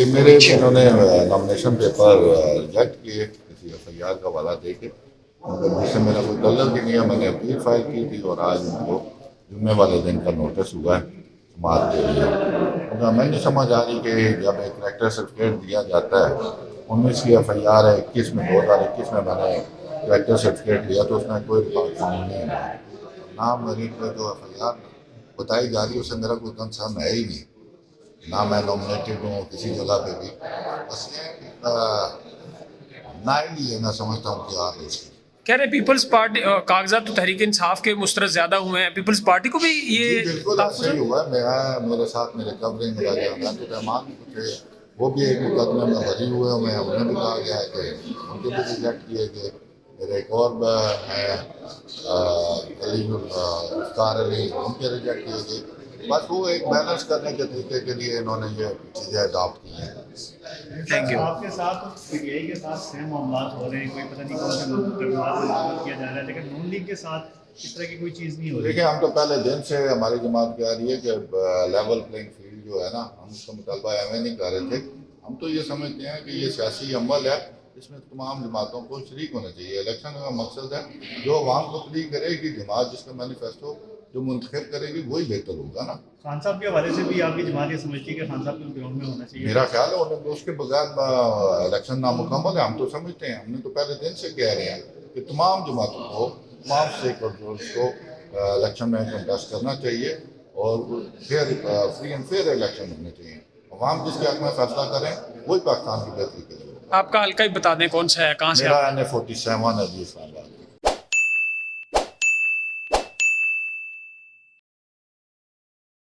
یہ میرے انہوں نے نامنیشن پیپر ریجیکٹ کیے کسی ایف آئی آر کا حوالہ دے کے، جس سے میرا کوئی تعلق ہی نہیں ہے. میں نے اپیل فائل کی تھی اور آج ان کو جمعے والے دن کا نوٹس ہوا ہے سماعت کے لیے. کیونکہ میں نہیں سمجھ آ رہی کہ جب ایک کریکٹر سرٹیفکیٹ دیا جاتا ہے، 19 کی ایف آئی آر ہے، 21 میں 2021 میں نے کریکٹر سرٹیفکیٹ لیا تو اس میں کوئی ریکارڈ قانون نہیں ہے. نام میرٹ پہ جو ایف آئی آر بتائی جا رہی ہے اس سے میرا کوئی کنسرن ہے ہی نہیں، نہ میں نامنیٹڈ ہوں کسی جگہ پہ بھی. بس یہ نہ ہی لینا سمجھتا ہوں کہ آپ اس کی کہہ رہے پیپلز پارٹی کاغذات تو تحریک انصاف کے مسترد زیادہ ہوئے ہیں، پیپلز پارٹی کو بھی یہ بالکل ایسا ہی ہوا ہے. میرے ساتھ میرے کورنگ عبد الرحمان بھی تھے، وہ بھی ایک مقدمے میں بری ہوئے ہیں. انہیں بھی کہا گیا ہے کہ ان کے بھی ریجیکٹ کیے گئے. میرے ایک اور ہیں افطار علی، ان کے ریجیکٹ کیے گئے. بس وہ ایک بیلنس کرنے کے طریقے کے لیے انہوں نے یہ چیزیں اڈاپٹ کی ہیں. Thank you. آپ کے ساتھ پی ٹی آئی کے ساتھ سیم معاملات ہو رہے ہیں، کوئی پتہ نہیں کون سے مقدمات کیا جا رہا ہے، لیکن نون لیگ کے ساتھ اس طرح کی کوئی چیز نہیں ہو رہی. دیکھیں، ہم تو پہلے دن سے ہماری جماعت کہہ رہی ہے کہ لیول پلینگ فیلڈ جو ہے نا، ہم اس کا مطالبہ ایویں نہیں کر رہے تھے. ہم تو یہ سمجھتے ہیں کہ یہ سیاسی عمل ہے، اس میں تمام جماعتوں کو شریک ہونا چاہیے. الیکشن کا مقصد ہے جو عوام کو پلی کرے گی، جماعت جس کا مینیفیسٹو جو منتخب کرے گی وہی بہتر ہوگا نا. خان صاحب کے حوالے سے بھی آپ کی جماعت یہ سمجھتی ہے کہ خان صاحب کو گراؤنڈ میں ہونا چاہیے؟ میرا خیال ہے انہیں اس کے بغیر الیکشن نامکمل ہے. ہم تو سمجھتے ہیں، ہم نے تو پہلے دن سے کہہ رہے ہیں کہ تمام جماعتوں کو، تمام اسٹیک ہولڈرز کو الیکشن میں کنٹیسٹ کرنا چاہیے اور فری اینڈ فیئر الیکشن ہونے چاہیے. عوام جس کے حق میں فیصلہ کریں وہی پاکستان کی بہتری کرے. آپ کا حلقہ ہی بتا دیں کون سا ہے، کہاں سے میرا N47 ہے جی اسلام آباد.